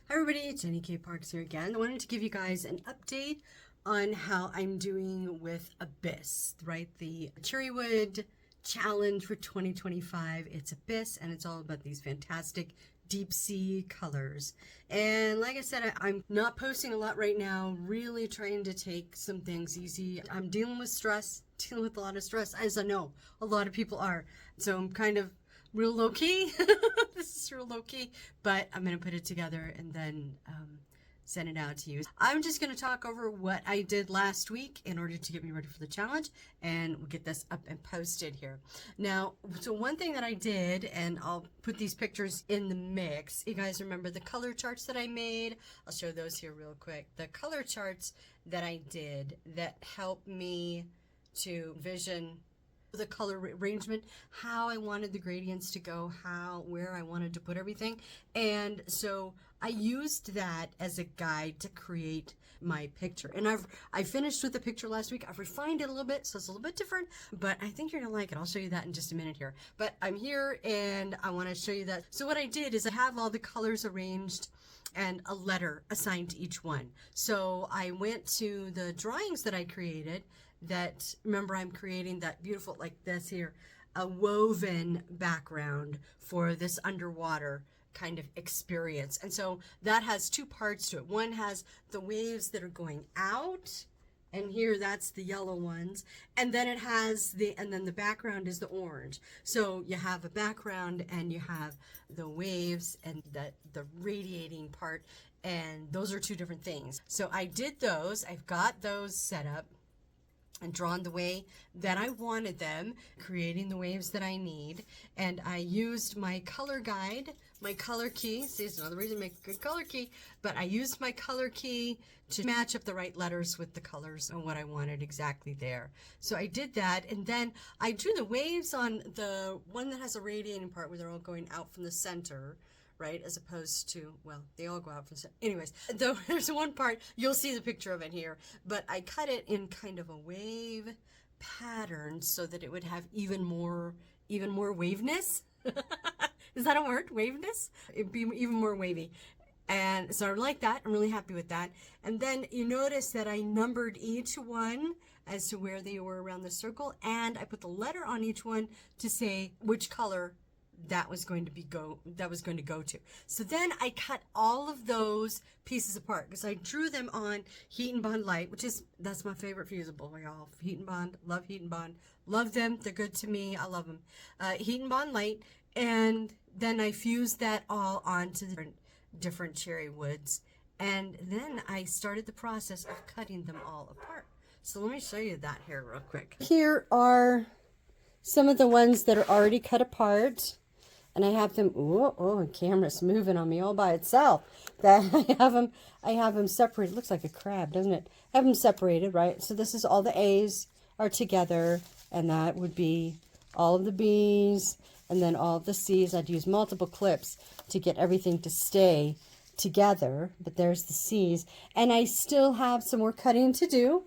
Hi everybody, it's Jenny K. Parks here again. I wanted to give you guys an update on how I'm doing with Abyss, right? The Cherrywood challenge for 2025. It's Abyss and it's all about these fantastic deep sea colors. And like I said, I'm not posting a lot right now, really trying to take some things easy. I'm dealing with stress, dealing with a lot of stress, as I know a lot of people are. So I'm kind of real low-key. This is real low-key, but I'm going to put it together and then send it out to you. I'm just going to talk over what I did last week in order to get me ready for the challenge, and we'll get this up and posted here. Now, so one thing that I did, and I'll put these pictures in the mix. You guys remember the color charts that I made? I'll show those here real quick. The color charts that I did that helped me to envision the color arrangement, how I wanted the gradients to go, where I wanted to put everything. And so I used that as a guide to create my picture. And I finished with the picture last week. I've refined it a little bit, so it's a little bit different, but I think you're gonna like it. I'll show you that in just a minute here. But I'm here and I want to show you that. So what I did is I have all the colors arranged and a letter assigned to each one. So I went to the drawings that I created that, remember, I'm creating that beautiful, like this here, a woven background for this underwater kind of experience. And so that has two parts to it. One has the waves that are going out, and here that's the yellow ones, and then it has and then the background is the orange. So you have a background and you have the waves and the radiating part, and those are two different things. So I did those. I've got those set up and drawn the way that I wanted them, creating the waves that I need. And I used my color guide, my color key. See, it's another reason to make a good color key, but I used my color key to match up the right letters with the colors and what I wanted exactly there. So I did that, and then I drew the waves on the one that has a radiating part where they're all going out from the center, right, as opposed to, well, they all go out from, anyways, though there's one part, you'll see the picture of it here, but I cut it in kind of a wave pattern so that it would have even more waveness. Is that a word, waveness? It'd be even more wavy. And so I like that. I'm really happy with that. And then you notice that I numbered each one as to where they were around the circle, and I put the letter on each one to say which color that was going to go to. So then I cut all of those pieces apart because I drew them on Heat and Bond Light, that's my favorite fusible, y'all. Heat and Bond, love Heat and Bond, love them. They're good to me. I love them. Heat and Bond Light, and then I fused that all onto the different cherry woods, and then I started the process of cutting them all apart. So let me show you that here real quick. Here are some of the ones that are already cut apart. And I have them, oh, the camera's moving on me all by itself. That I have them separated. It looks like a crab, doesn't it? I have them separated, right? So this is all the A's are together, and that would be all of the B's, and then all of the C's. I'd use multiple clips to get everything to stay together, but there's the C's. And I still have some more cutting to do.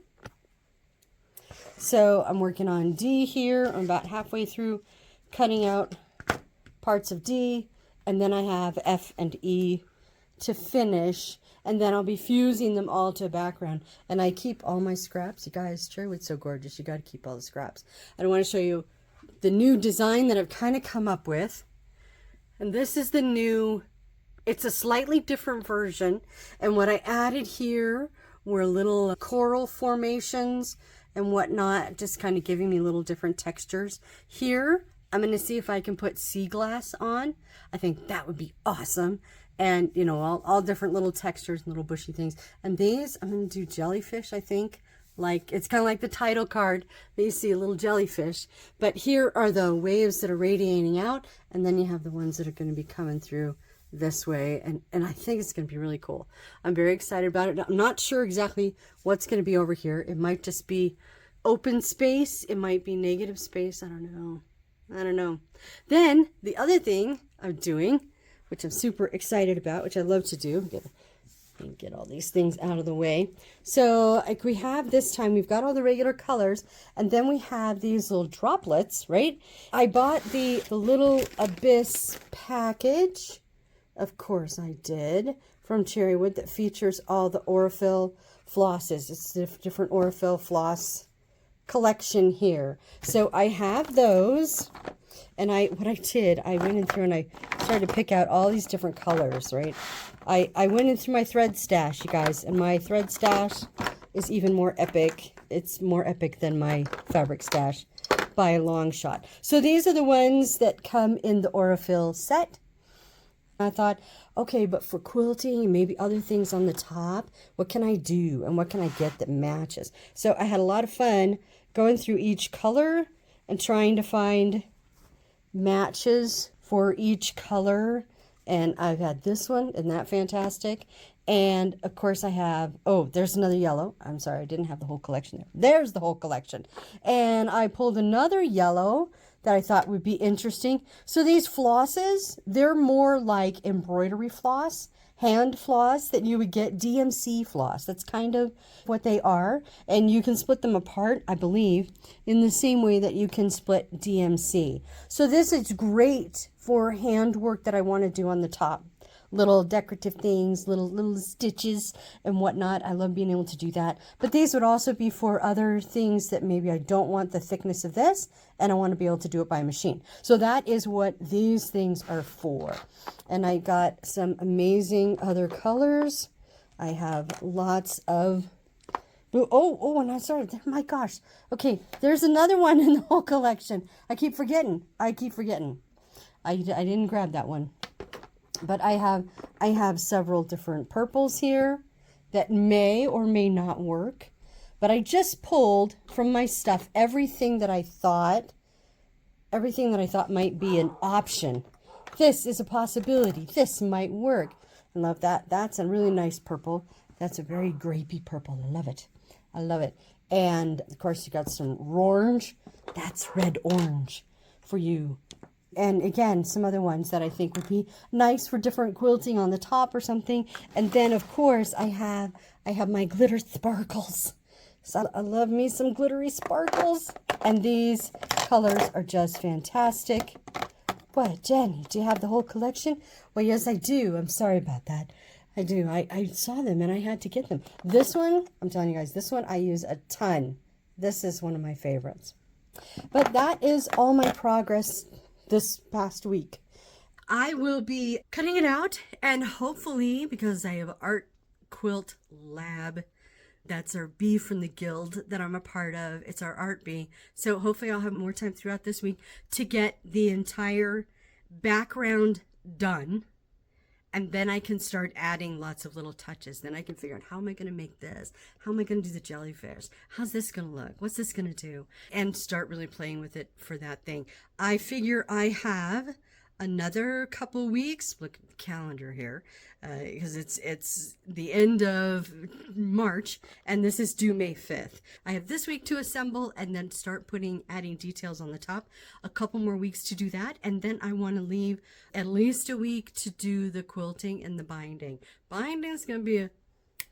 So I'm working on D here. I'm about halfway through cutting out parts of D, and then I have F and E to finish, and then I'll be fusing them all to a background. And I keep all my scraps. You guys, Cherrywood's so gorgeous. You got to keep all the scraps. And I want to show you the new design that I've kind of come up with. And this is the new, it's a slightly different version. And what I added here were little coral formations and whatnot, just kind of giving me little different textures. Here, I'm going to see if I can put sea glass on. I think that would be awesome. And, you know, all different little textures and little bushy things. And these, I'm going to do jellyfish, I think. Like, it's kind of like the title card. You see a little jellyfish. But here are the waves that are radiating out. And then you have the ones that are going to be coming through this way. And I think it's going to be really cool. I'm very excited about it. I'm not sure exactly what's going to be over here. It might just be open space. It might be negative space. I don't know. Then the other thing I'm doing, which I'm super excited about, which I love to do, get all these things out of the way. So like we have this time, we've got all the regular colors, and then we have these little droplets, right? I bought the little Abyss package Of course I did, from Cherrywood, that features all the Aurifil flosses. It's the different Aurifil floss collection here. So I have those, and what I did, I went in through and I started to pick out all these different colors, right? I went in through my thread stash, you guys, and my thread stash is even more epic. It's more epic than my fabric stash by a long shot. So these are the ones that come in the Aurifil set. I thought, okay, but for quilting and maybe other things on the top, what can I do and what can I get that matches? So I had a lot of fun going through each color and trying to find matches for each color. And I've had this one, isn't that fantastic? And of course I have, oh, there's another yellow. I'm sorry, I didn't have the whole collection there. There's the whole collection. And I pulled another yellow that I thought would be interesting. So these flosses, they're more like embroidery floss, hand floss that you would get, DMC floss. That's kind of what they are. And you can split them apart, I believe, in the same way that you can split DMC. So this is great for handwork that I want to do on the top. Little decorative things, little stitches and whatnot. I love being able to do that. But these would also be for other things that maybe I don't want the thickness of this and I want to be able to do it by machine. So that is what these things are for. And I got some amazing other colors. I have lots of blue. Oh, and I started, my gosh. Okay, there's another one in the whole collection. I keep forgetting. I didn't grab that one. But I have several different purples here that may or may not work. But I just pulled from my stuff everything that I thought might be an option. This is a possibility. This might work. I love that. That's a really nice purple. That's a very grapey purple. I love it. I love it. And of course you got some orange. That's red orange for you. And again, some other ones that I think would be nice for different quilting on the top or something. And then, of course, I have my glitter sparkles. So I love me some glittery sparkles. And these colors are just fantastic. What, Jenny, do you have the whole collection? Well, yes, I do. I'm sorry about that. I do. I saw them and I had to get them. This one, I'm telling you guys, this one I use a ton. This is one of my favorites. But that is all my progress this past week. I will be cutting it out, and hopefully, because I have Art Quilt Lab, that's our bee from the guild that I'm a part of. It's our art bee. So hopefully I'll have more time throughout this week to get the entire background done. And then I can start adding lots of little touches. Then I can figure out, how am I going to make this? How am I going to do the jellyfish? How's this going to look? What's this going to do? And start really playing with it for that thing. I figure I have another couple weeks. Look at the calendar here, because it's the end of March and this is due May 5th. I have this week to assemble and then start adding details on the top. A couple more weeks to do that, and then I want to leave at least a week to do the quilting and the binding. Binding is going to be a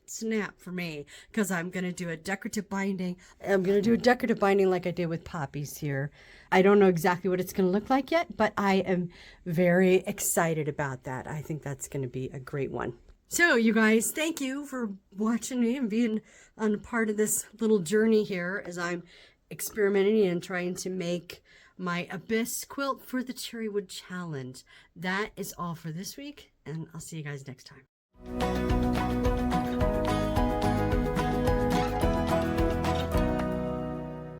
snap for me, because I'm going to do a decorative binding. I'm going to do a decorative binding like I did with poppies here. I don't know exactly what it's going to look like yet, but I am very excited about that. I think that's going to be a great one. So you guys, thank you for watching me and being on a part of this little journey here as I'm experimenting and trying to make my Abyss quilt for the Cherrywood challenge. That is all for this week, and I'll see you guys next time.